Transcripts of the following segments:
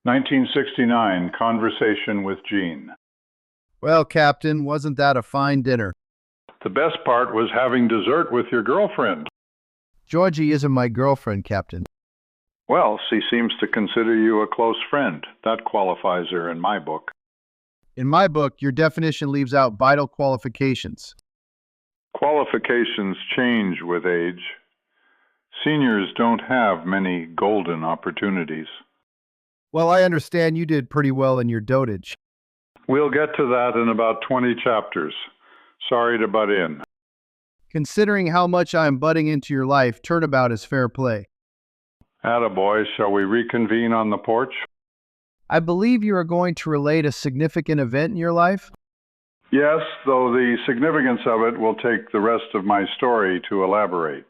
1969, Conversation with Gene. Well, Captain, wasn't that a fine dinner? The best part was having dessert with your girlfriend. Georgie isn't my girlfriend, Captain. Well, she seems to consider you a close friend. That qualifies her in my book. In my book, your definition leaves out vital qualifications. Qualifications change with age. Seniors don't have many golden opportunities. Well, I understand you did pretty well in your dotage. We'll get to that in about 20 chapters. Sorry to butt in. Considering how much I am butting into your life, turnabout is fair play. Attaboy, shall we reconvene on the porch? I believe you are going to relate a significant event in your life. Yes, though the significance of it will take the rest of my story to elaborate.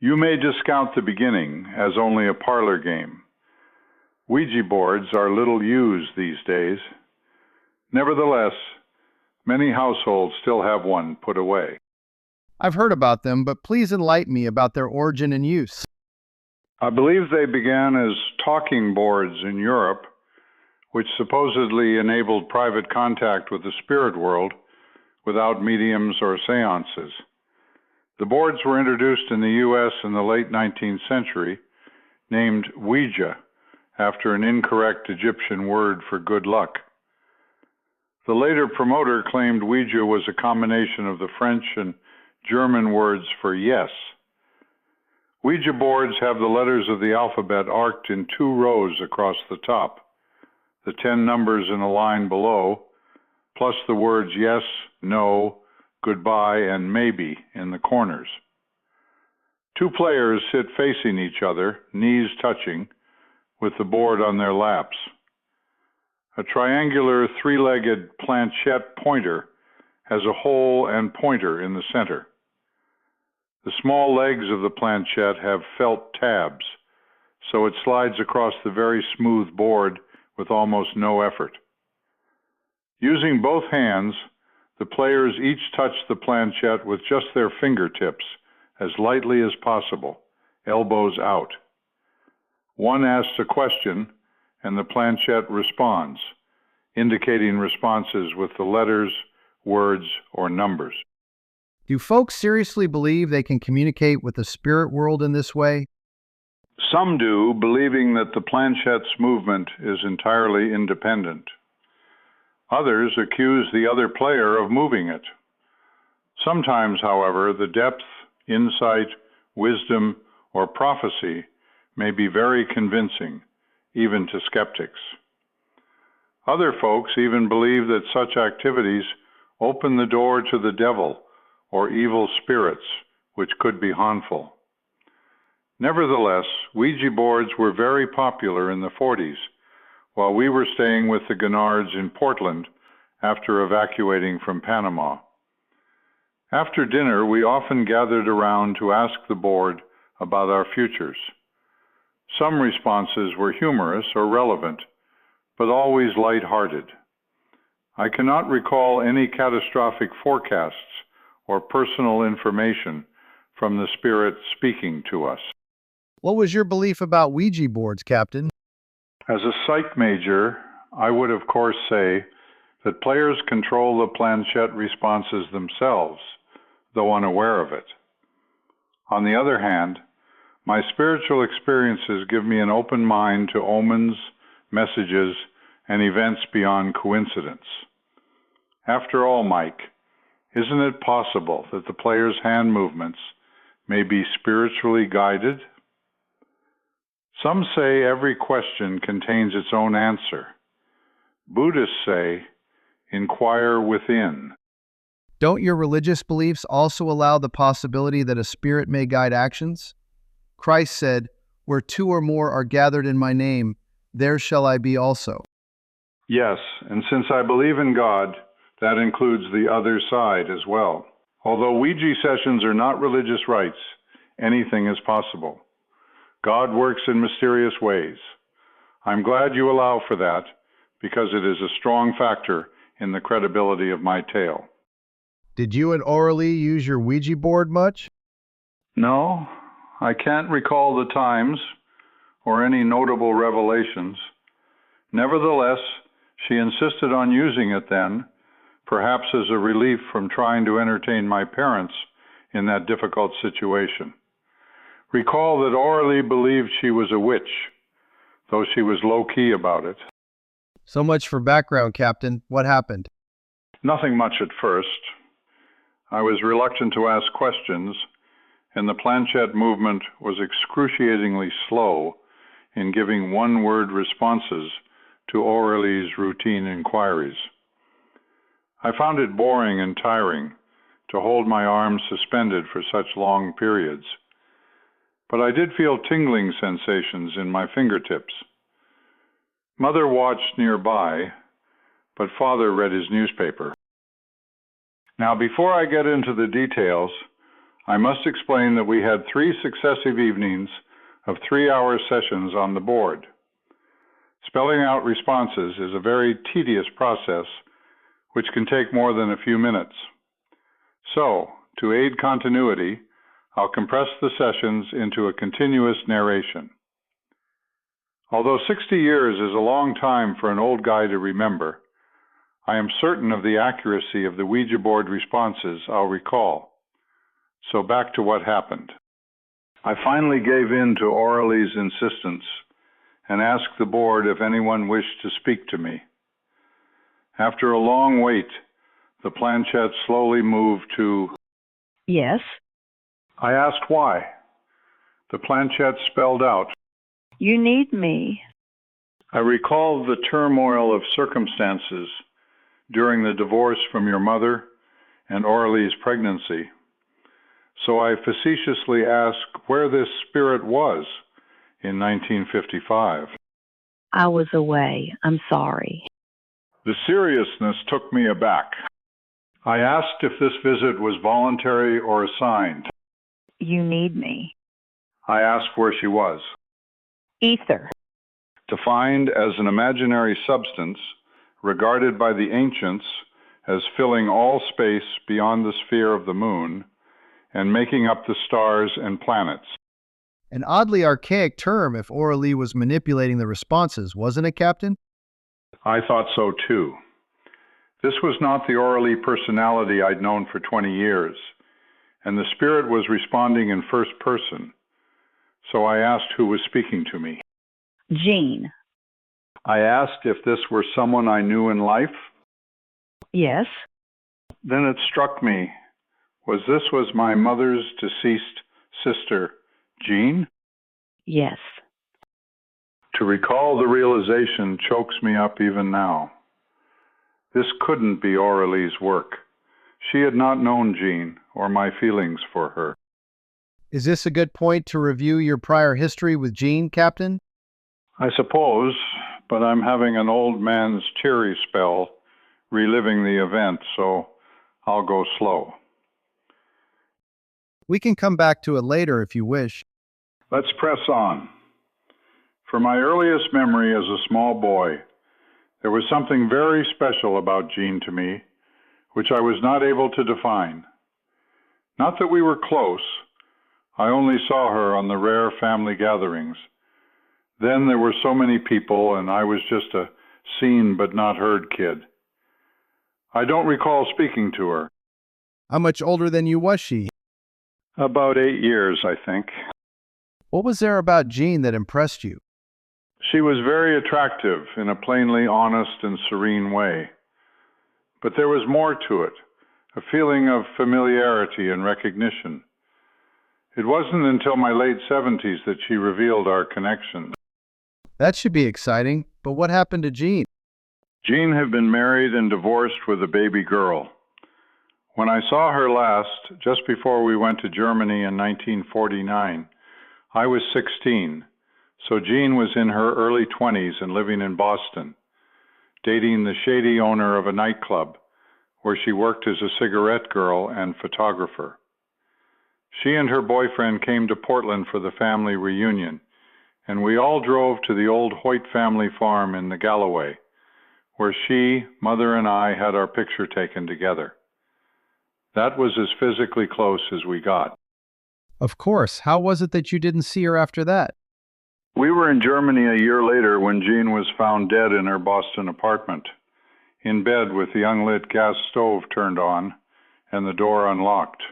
You may discount the beginning as only a parlor game. Ouija boards are little used these days. Nevertheless, many households still have one put away. I've heard about them, but please enlighten me about their origin and use. I believe they began as talking boards in Europe, which supposedly enabled private contact with the spirit world without mediums or seances. The boards were introduced in the U.S. in the late 19th century, named Ouija, after an incorrect Egyptian word for good luck. The later promoter claimed Ouija was a combination of the French and German words for yes. Ouija boards have the letters of the alphabet arced in 2 rows across the top, the 10 numbers in a line below, plus the words yes, no, goodbye, and maybe in the corners. 2 players sit facing each other, knees touching, with the board on their laps. A triangular 3-legged planchette pointer has a hole and pointer in the center. The small legs of the planchette have felt tabs, so it slides across the very smooth board with almost no effort. Using both hands, the players each touch the planchette with just their fingertips, as lightly as possible, elbows out. One asks a question, and the planchette responds, indicating responses with the letters, words, or numbers. Do folks seriously believe they can communicate with the spirit world in this way? Some do, believing that the planchette's movement is entirely independent. Others accuse the other player of moving it. Sometimes, however, the depth, insight, wisdom, or prophecy may be very convincing, even to skeptics. Other folks even believe that such activities open the door to the devil or evil spirits, which could be harmful. Nevertheless, Ouija boards were very popular in the 40s, while we were staying with the Gennards in Portland after evacuating from Panama. After dinner, we often gathered around to ask the board about our futures. Some responses were humorous or relevant, but always light-hearted. I cannot recall any catastrophic forecasts or personal information from the spirit speaking to us. What was your belief about Ouija boards, Captain? As a psych major, I would of course say that players control the planchette responses themselves, though unaware of it. On the other hand, my spiritual experiences give me an open mind to omens, messages, and events beyond coincidence. After all, Mike, isn't it possible that the player's hand movements may be spiritually guided? Some say every question contains its own answer. Buddhists say, inquire within. Don't your religious beliefs also allow the possibility that a spirit may guide actions? Christ said, "Where 2 or more are gathered in my name, there shall I be also." Yes, and since I believe in God, that includes the other side as well. Although Ouija sessions are not religious rites, anything is possible. God works in mysterious ways. I'm glad you allow for that, because it is a strong factor in the credibility of my tale. Did you and Orally use your Ouija board much? No, I can't recall the times. or any notable revelations. Nevertheless, she insisted on using it then, perhaps as a relief from trying to entertain my parents in that difficult situation. Recall that Orally believed she was a witch, though she was low-key about it. So much for background, Captain. What happened? Nothing much at first. I was reluctant to ask questions, and the planchette movement was excruciatingly slow in giving one-word responses to Orally's routine inquiries. I found it boring and tiring to hold my arms suspended for such long periods, but I did feel tingling sensations in my fingertips. Mother watched nearby, but Father read his newspaper. Now, before I get into the details, I must explain that we had 3 successive evenings of 3-hour sessions on the board. Spelling out responses is a very tedious process, which can take more than a few minutes. So, to aid continuity, I'll compress the sessions into a continuous narration. Although 60 years is a long time for an old guy to remember, I am certain of the accuracy of the Ouija board responses I'll recall. So back to what happened. I finally gave in to Orally's insistence and asked the board if anyone wished to speak to me. After a long wait, the planchette slowly moved to Yes. I asked why. The planchette spelled out. You need me. I recalled the turmoil of circumstances during the divorce from your mother and Orally's pregnancy. So I facetiously asked where this spirit was in 1955. I was away. I'm sorry. The seriousness took me aback. I asked if this visit was voluntary or assigned. You need me. I asked where she was. Ether. Defined as an imaginary substance regarded by the ancients as filling all space beyond the sphere of the moon and making up the stars and planets. An oddly archaic term if Orally was manipulating the responses, wasn't it, Captain? I thought so too. This was not the Orally personality I'd known for 20 years, and the spirit was responding in first person. So I asked who was speaking to me. Jean. I asked if this were someone I knew in life. Yes. Then it struck me, this was my mother's deceased sister, Jean? Yes. To recall the realization chokes me up even now. This couldn't be Orally's work. She had not known Jean or my feelings for her. Is this a good point to review your prior history with Jean, Captain? I suppose, but I'm having an old man's teary spell reliving the event, so I'll go slow. We can come back to it later if you wish. Let's press on. For my earliest memory as a small boy, there was something very special about Jean to me, which I was not able to define. Not that we were close. I only saw her on the rare family gatherings. Then there were so many people, and I was just a seen but not heard kid. I don't recall speaking to her. How much older than you was she? About 8 years, I think. What was there about Jean that impressed you? She was very attractive in a plainly honest and serene way. But there was more to it, a feeling of familiarity and recognition. It wasn't until my late 70s that she revealed our connection. That should be exciting, but what happened to Jean? Jean had been married and divorced with a baby girl. When I saw her last, just before we went to Germany in 1949, I was 16, so Jean was in her early 20s and living in Boston, dating the shady owner of a nightclub where she worked as a cigarette girl and photographer. She and her boyfriend came to Portland for the family reunion, and we all drove to the old Hoyt family farm in the Galloway, where she, Mother, and I had our picture taken together. That was as physically close as we got. Of course. How was it that you didn't see her after that? We were in Germany a year later when Jean was found dead in her Boston apartment, in bed with the unlit gas stove turned on and the door unlocked.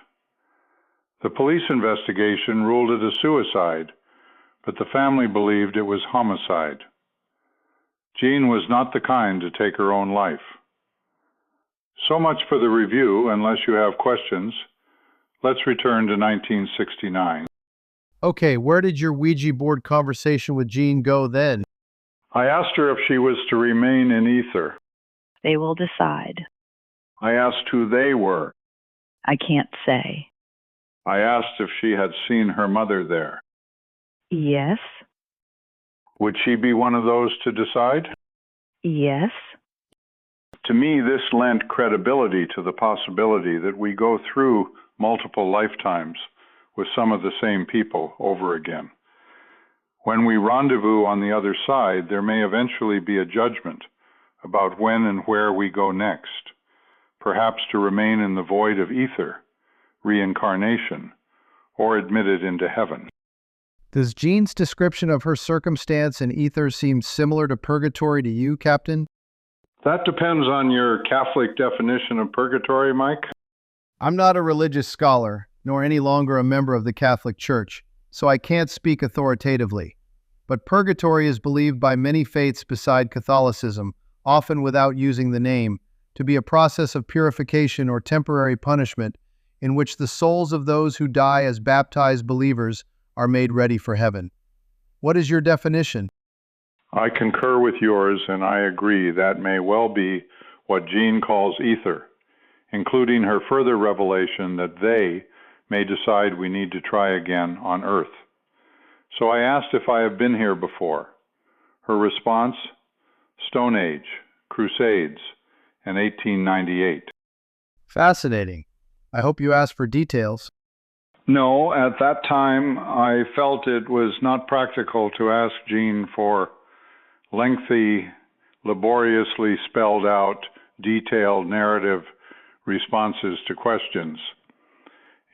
The police investigation ruled it a suicide, but the family believed it was homicide. Jean was not the kind to take her own life. So much for the review. Unless you have questions, let's return to 1969. Okay, where did your Ouija board conversation with Jean go then? I asked her if she was to remain in ether. They will decide. I asked who they were. I can't say. I asked if she had seen her mother there. Yes. Would she be one of those to decide? Yes. To me, this lent credibility to the possibility that we go through multiple lifetimes with some of the same people over again. When we rendezvous on the other side, there may eventually be a judgment about when and where we go next, perhaps to remain in the void of ether, reincarnation, or admitted into heaven. Does Jean's description of her circumstance in ether seem similar to purgatory to you, Captain? That depends on your Catholic definition of purgatory, Mike. I'm not a religious scholar, nor any longer a member of the Catholic Church, so I can't speak authoritatively. But purgatory is believed by many faiths beside Catholicism, often without using the name, to be a process of purification or temporary punishment in which the souls of those who die as baptized believers are made ready for heaven. What is your definition? I concur with yours, and I agree that may well be what Jean calls ether, including her further revelation that they may decide we need to try again on Earth. So I asked if I have been here before. Her response, Stone Age, Crusades, and 1898. Fascinating. I hope you asked for details. No, at that time, I felt it was not practical to ask Jean for lengthy, laboriously spelled out, detailed narrative responses to questions.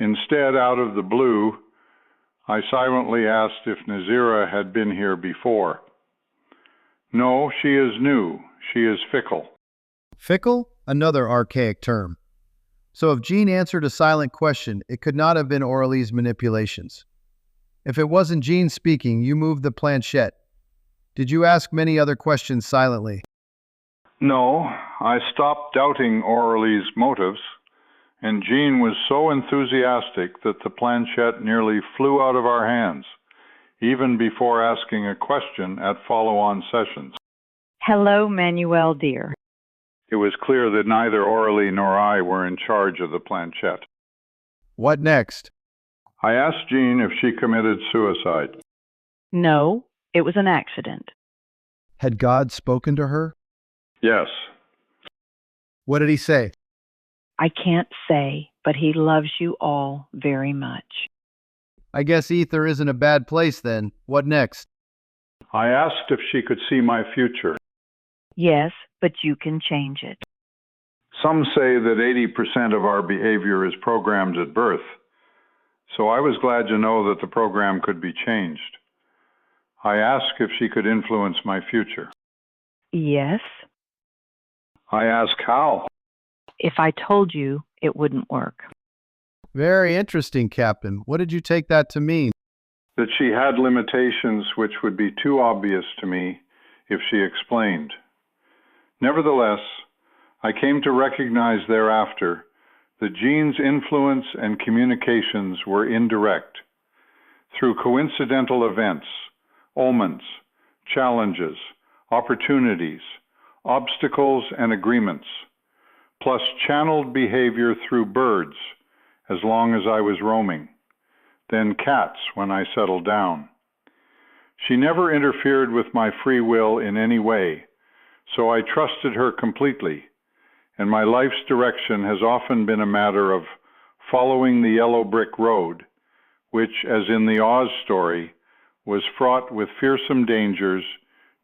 Instead, out of the blue, I silently asked if Nazira had been here before. No, she is new. She is fickle. Fickle? Another archaic term. So if Jean answered a silent question, it could not have been Aurelie's manipulations. If it wasn't Jean speaking, you moved the planchette. Did you ask many other questions silently? No, I stopped doubting Aurelie's motives, and Jean was so enthusiastic that the planchette nearly flew out of our hands, even before asking a question at follow-on sessions. Hello, Manuel, dear. It was clear that neither Aurelie nor I were in charge of the planchette. What next? I asked Jean if she committed suicide. No, it was an accident. Had God spoken to her? Yes. What did he say? I can't say, but he loves you all very much. I guess ether isn't a bad place then. What next? I asked if she could see my future. Yes, but you can change it. Some say that 80% of our behavior is programmed at birth, so I was glad to know that the program could be changed. I asked if she could influence my future. Yes. I asked how. If I told you, it wouldn't work. Very interesting, Captain. What did you take that to mean? That she had limitations which would be too obvious to me if she explained. Nevertheless, I came to recognize thereafter that Jean's influence and communications were indirect, through coincidental events, omens, challenges, opportunities, obstacles, and agreements, plus channeled behavior through birds as long as I was roaming, then cats when I settled down. She never interfered with my free will in any way, so I trusted her completely, and my life's direction has often been a matter of following the yellow brick road, which, as in the Oz story, was fraught with fearsome dangers,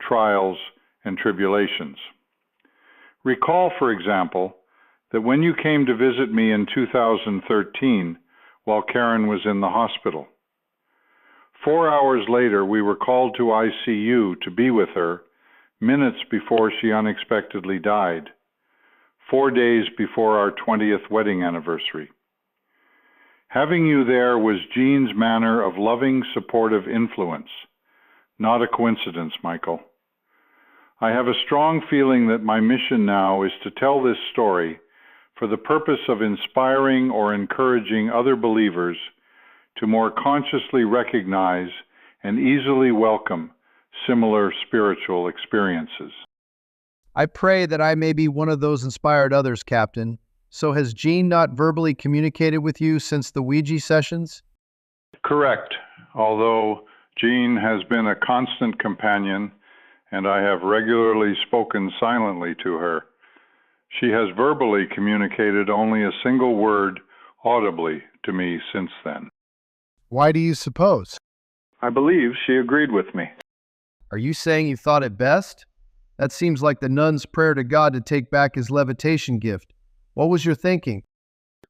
trials, and tribulations. Recall, for example, that when you came to visit me in 2013 while Karen was in the hospital, 4 hours later, we were called to ICU to be with her minutes before she unexpectedly died, 4 days before our 20th wedding anniversary. Having you there was Jean's manner of loving, supportive influence. Not a coincidence, Michael. I have a strong feeling that my mission now is to tell this story for the purpose of inspiring or encouraging other believers to more consciously recognize and easily welcome similar spiritual experiences. I pray that I may be one of those inspired others, Captain. So has Jean not verbally communicated with you since the Ouija sessions? Correct, although Jean has been a constant companion and I have regularly spoken silently to her. She has verbally communicated only a single word audibly to me since then. Why do you suppose? I believe she agreed with me. Are you saying you thought it best? That seems like the nun's prayer to God to take back his levitation gift. What was your thinking?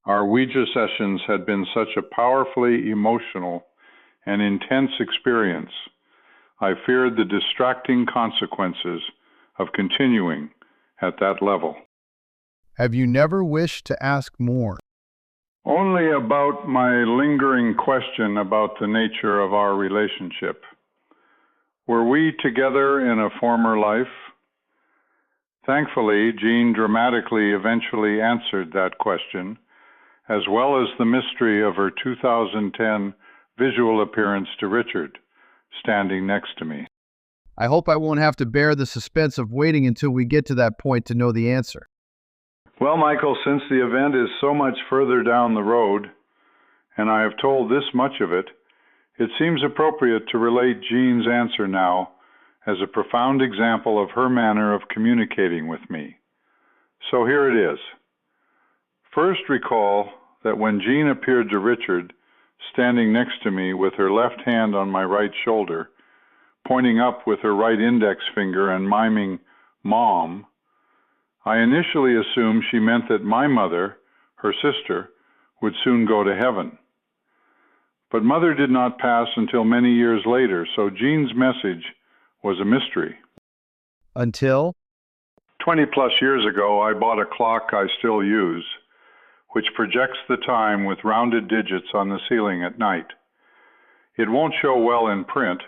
Our Ouija sessions had been such a powerfully emotional and intense experience. I feared the distracting consequences of continuing at that level. Have you never wished to ask more? Only about my lingering question about the nature of our relationship. Were we together in a former life? Thankfully, Jean dramatically eventually answered that question, as well as the mystery of her 2010 visual appearance to Richard, standing next to me. I hope I won't have to bear the suspense of waiting until we get to that point to know the answer. Well, Michael, since the event is so much further down the road, and I have told this much of it, it seems appropriate to relate Jean's answer now as a profound example of her manner of communicating with me. So here it is. First, recall that when Jean appeared to Richard, standing next to me with her left hand on my right shoulder, pointing up with her right index finger and miming Mom, I initially assumed she meant that my mother, her sister, would soon go to heaven. But Mother did not pass until many years later, so Jean's message was a mystery. Until? 20 plus years ago, I bought a clock I still use, which projects the time with rounded digits on the ceiling at night. It won't show well in print,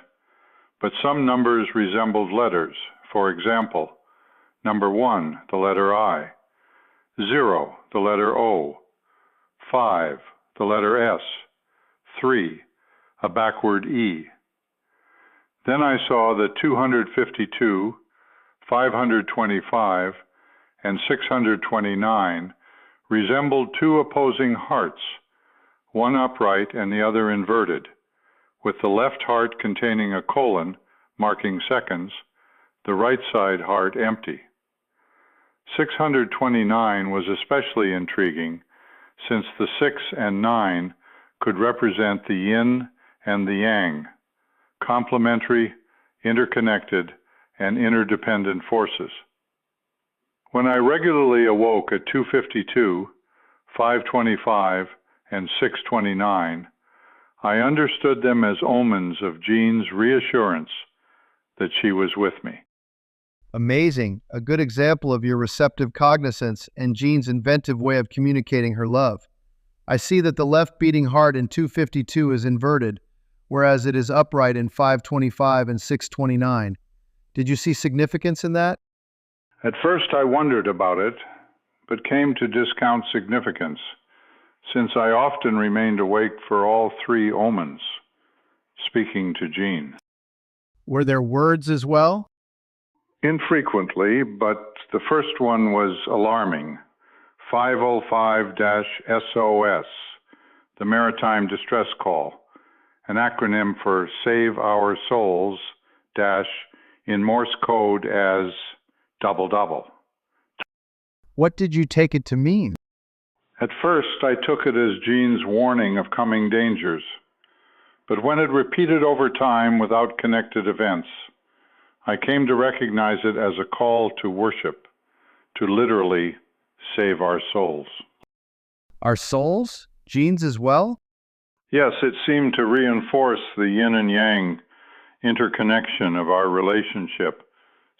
but some numbers resembled letters. For example, number 1, the letter I, 0, the letter O, 5, the letter S, 3, a backward E. Then I saw that 252, 525, and 629 resembled two opposing hearts, one upright and the other inverted, with the left heart containing a colon, marking seconds, the right side heart empty. 629 was especially intriguing, since the 6 and 9 could represent the yin and the yang, complementary, interconnected, and interdependent forces. When I regularly awoke at 2:52, 5:25, and 6:29, I understood them as omens of Jean's reassurance that she was with me. Amazing. A good example of your receptive cognizance and Jean's inventive way of communicating her love. I see that the left beating heart in 252 is inverted, whereas it is upright in 525 and 629. Did you see significance in that? At first I wondered about it, but came to discount significance, since I often remained awake for all three omens, speaking to Jean. Were there words as well? Infrequently, but the first one was alarming. 505-SOS, the Maritime Distress Call, an acronym for Save Our Souls, in Morse code as double double. What did you take it to mean? At first, I took it as Jean's warning of coming dangers, but when it repeated over time without connected events, I came to recognize it as a call to worship, to literally save our souls. Our souls? Jean's as well? Yes, it seemed to reinforce the yin and yang interconnection of our relationship,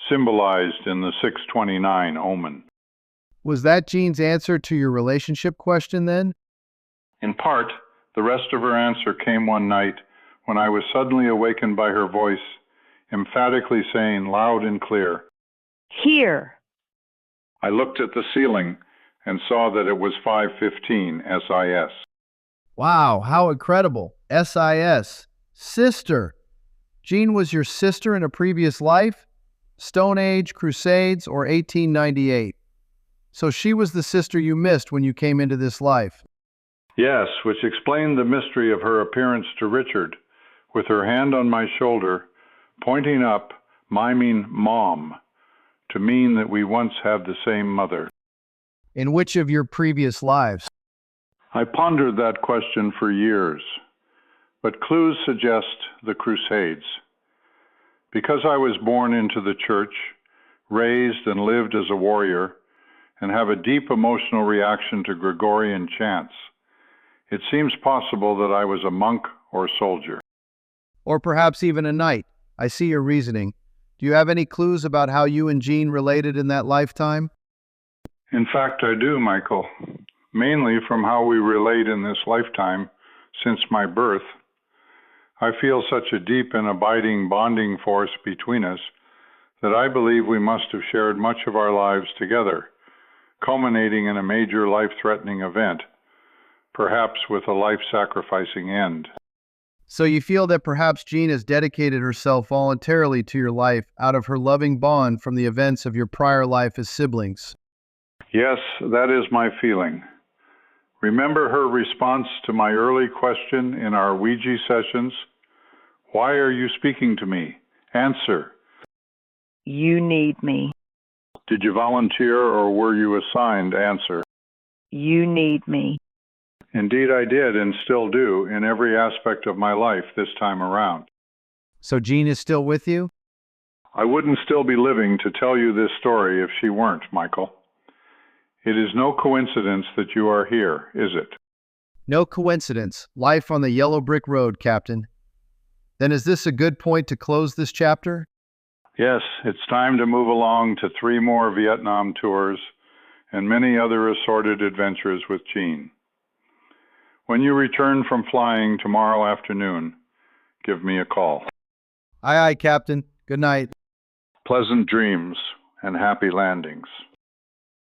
symbolized in the 629 omen. Was that Jean's answer to your relationship question then? In part, the rest of her answer came one night when I was suddenly awakened by her voice, emphatically saying loud and clear, Here. I looked at the ceiling and saw that it was 5:15 SIS. Wow, how incredible. SIS. Sister. Jean was your sister in a previous life? Stone Age, Crusades, or 1898? So she was the sister you missed when you came into this life. Yes, which explained the mystery of her appearance to Richard, with her hand on my shoulder, pointing up, miming Mom, to mean that we once had the same mother. In which of your previous lives? I pondered that question for years, but clues suggest the Crusades. Because I was born into the church, raised and lived as a warrior, and have a deep emotional reaction to Gregorian chants, it seems possible that I was a monk or soldier. Or perhaps even a knight. I see your reasoning. Do you have any clues about how you and Jean related in that lifetime? In fact, I do, Michael. Mainly from how we relate in this lifetime since my birth. I feel such a deep and abiding bonding force between us that I believe we must have shared much of our lives together, culminating in a major life-threatening event, perhaps with a life-sacrificing end. So you feel that perhaps Jean has dedicated herself voluntarily to your life out of her loving bond from the events of your prior life as siblings. Yes, that is my feeling. Remember her response to my early question in our Ouija sessions? Why are you speaking to me? Answer. You need me. Did you volunteer or were you assigned? Answer. You need me. Indeed, I did and still do in every aspect of my life this time around. So Jean is still with you? I wouldn't still be living to tell you this story if she weren't, Michael. It is no coincidence that you are here, is it? No coincidence. Life on the yellow brick road, Captain. Then is this a good point to close this chapter? Yes, it's time to move along to 3 more Vietnam tours and many other assorted adventures with Jean. When you return from flying tomorrow afternoon, give me a call. Aye, aye, Captain. Good night. Pleasant dreams and happy landings.